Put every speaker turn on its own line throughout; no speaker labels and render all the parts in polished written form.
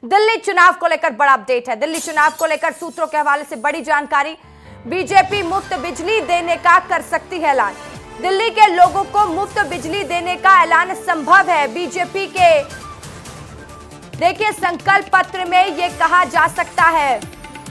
दिल्ली चुनाव को लेकर बड़ा अपडेट है। दिल्ली चुनाव को लेकर सूत्रों के हवाले से बड़ी जानकारी। बीजेपी मुफ्त बिजली देने का कर सकती है ऐलान। दिल्ली के लोगों को मुफ्त बिजली देने का ऐलान संभव है। बीजेपी के देखिए संकल्प पत्र में यह कहा जा सकता है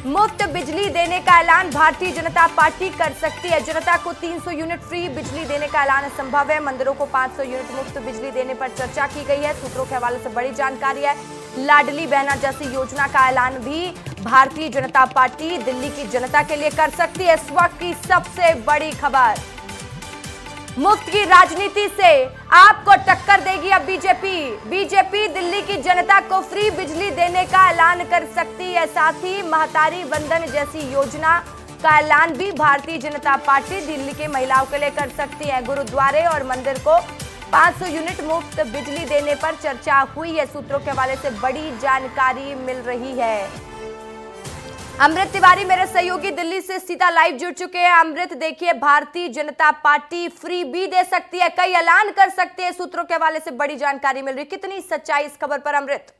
मुफ्त बिजली देने का ऐलान भारतीय जनता पार्टी कर सकती है। जनता को 300 यूनिट फ्री बिजली देने का ऐलान संभव है। मंदिरों को 500 यूनिट मुफ्त बिजली देने पर चर्चा की गई है। सूत्रों के हवाले से बड़ी जानकारी है। लाडली बहना जैसी योजना का ऐलान भी भारतीय जनता पार्टी दिल्ली की जनता के लिए कर सकती है। इस वक्त की सबसे बड़ी खबर, मुफ्त की राजनीति से आपको टक्कर देगी अब बीजेपी दिल्ली की जनता को फ्री बिजली देने का ऐलान कर सकती है। साथ ही महतारी वंदन जैसी योजना का ऐलान भी भारतीय जनता पार्टी दिल्ली के महिलाओं के लिए कर सकती है। गुरुद्वारे और मंदिर को 500 यूनिट मुफ्त बिजली देने पर चर्चा हुई है। सूत्रों के हवाले से बड़ी जानकारी मिल रही है। अमृत तिवारी मेरे सहयोगी दिल्ली से सीधा लाइव जुड़ चुके हैं। अमृत, देखिए भारतीय जनता पार्टी फ्री भी दे सकती है, कई ऐलान कर सकती है। सूत्रों के हवाले से बड़ी जानकारी मिल रही है, कितनी सच्चाई इस खबर पर अमृत?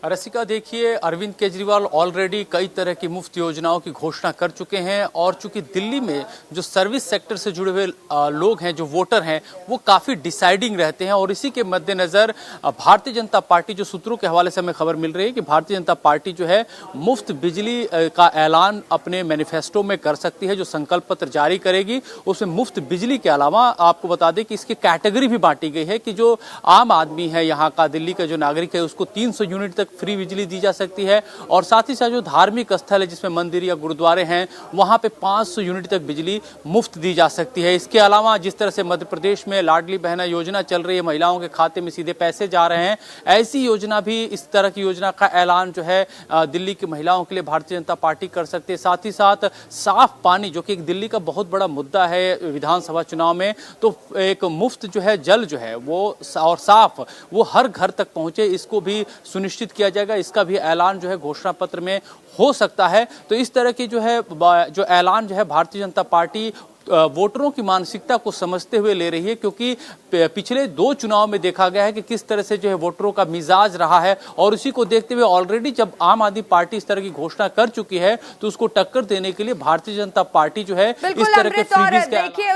रसिका, देखिए अरविंद केजरीवाल ऑलरेडी कई तरह की मुफ्त योजनाओं की घोषणा कर चुके हैं और चूंकि दिल्ली में जो सर्विस सेक्टर से जुड़े हुए लोग हैं, जो वोटर हैं, वो काफ़ी डिसाइडिंग रहते हैं और इसी के मद्देनज़र भारतीय जनता पार्टी, जो सूत्रों के हवाले से हमें खबर मिल रही है कि भारतीय जनता पार्टी जो है मुफ्त बिजली का ऐलान अपने मैनिफेस्टो में कर सकती है। जो संकल्प पत्र जारी करेगी उसमें मुफ्त बिजली के अलावा आपको बता दें कि इसकी कैटेगरी भी बांटी गई है कि जो आम आदमी है, यहाँ का दिल्ली का जो नागरिक है, उसको 300 यूनिट तक फ्री बिजली दी जा सकती है और साथ ही साथ जो धार्मिक स्थल है जिसमें मंदिर या गुरुद्वारे हैं, वहां पे 500 यूनिट तक बिजली मुफ्त दी जा सकती है। इसके अलावा जिस तरह से मध्य प्रदेश में लाडली बहना योजना चल रही है, महिलाओं के खाते में सीधे पैसे जा रहे हैं, ऐसी योजना भी, इस तरह की योजना का ऐलान जो है दिल्ली की महिलाओं के लिए भारतीय जनता पार्टी कर सकती है। साथ ही साथ साफ पानी, जो कि एक दिल्ली का बहुत बड़ा मुद्दा है विधानसभा चुनाव में, तो एक मुफ्त जो है जल जो है वो और साफ वो हर घर तक पहुंचे, इसको भी सुनिश्चित किया जाएगा। इसका भी ऐलान जो है घोषणा पत्र में हो सकता है। तो इस तरह की जो है जो ऐलान जो है भारतीय जनता पार्टी वोटरों की मानसिकता को समझते हुए ले रही है, क्योंकि पिछले 2 चुनाव में देखा गया है कि किस तरह से जो है वोटरों का मिजाज रहा है और उसी को देखते हुए ऑलरेडी जब आम आदमी पार्टी इस तरह की घोषणा कर चुकी है तो उसको टक्कर देने के लिए भारतीय जनता पार्टी जो है इस तरह के फ्रीबीज के,
देखिए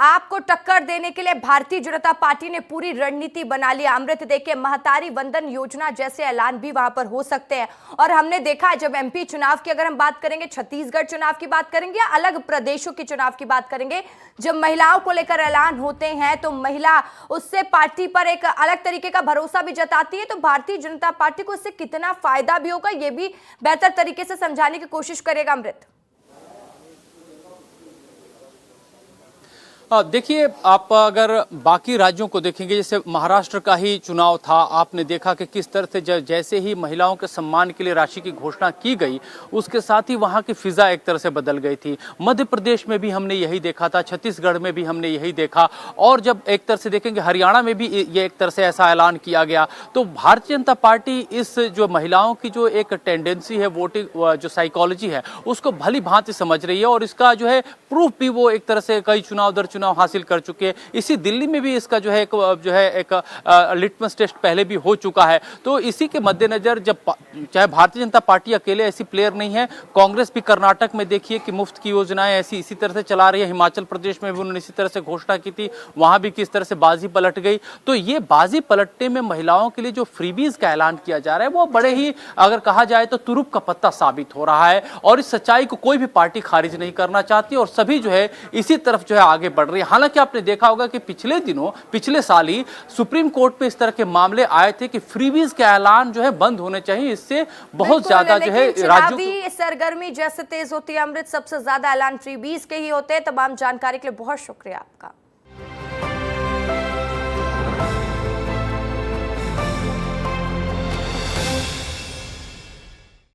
आपको टक्कर देने के लिए भारतीय जनता पार्टी ने पूरी रणनीति बना ली। अमृत, देखिए महतारी वंदन योजना जैसे ऐलान भी वहां पर हो सकते हैं और हमने देखा है जब एमपी चुनाव की अगर हम बात करेंगे, छत्तीसगढ़ चुनाव की बात करेंगे या अलग प्रदेशों के चुनाव की बात करेंगे, जब महिलाओं को लेकर ऐलान होते हैं तो महिला उससे पार्टी पर एक अलग तरीके का भरोसा भी जताती है। तो भारतीय जनता पार्टी को इससे कितना फायदा भी होगा, यह भी बेहतर तरीके से समझाने की कोशिश करेगा अमृत।
देखिए, आप अगर बाकी राज्यों को देखेंगे, जैसे महाराष्ट्र का ही चुनाव था, आपने देखा कि किस तरह से जैसे ही महिलाओं के सम्मान के लिए राशि की घोषणा की गई, उसके साथ ही वहां की फिजा एक तरह से बदल गई थी। मध्य प्रदेश में भी हमने यही देखा था, छत्तीसगढ़ में भी हमने यही देखा और जब एक तरह से देखेंगे हरियाणा में भी ये एक तरह से ऐसा ऐलान किया गया। तो भारतीय जनता पार्टी इस जो महिलाओं की जो एक टेंडेंसी है, वोटिंग जो साइकोलॉजी है, उसको भली भांति समझ रही है और इसका जो है प्रूफ भी वो एक तरह से कई चुनाव दर चुनाव हासिल कर चुके हैं। इसी दिल्ली में भी इसका जो है एक लिटमस टेस्ट पहले भी हो चुका है। तो इसी के मद्देनजर जब चाहे भारतीय जनता पार्टी अकेले ऐसी प्लेयर नहीं है, कांग्रेस भी कर्नाटक में देखिए कि मुफ्त की योजनाएं ऐसी इसी तरह से चला रही है। हिमाचल प्रदेश में भी उन्होंने इसी तरह से घोषणा की थी, वहां भी किस तरह से बाजी पलट गई। तो ये बाजी पलटने में महिलाओं के लिए जो फ्रीबीज का ऐलान किया जा रहा है वो बड़े ही, अगर कहा जाए तो तुरुप का पत्ता साबित हो रहा है और इस सच्चाई को कोई भी पार्टी खारिज नहीं करना चाहती और सभी जो है इसी तरफ जो है आगे बढ़ रही है। हालांकि आपने देखा होगा कि पिछले साल ही सुप्रीम कोर्ट पे इस तरह के मामले आए थे कि फ्रीबीज के ऐलान जो है बंद होने चाहिए। इससे बहुत ज्यादा जो है राज्यों की
सरगर्मी जैसे तेज होती है अमृत, सबसे ज्यादा ऐलान फ्रीबीज के ही होते हैं। तमाम जानकारी के लिए बहुत शुक्रिया आपका।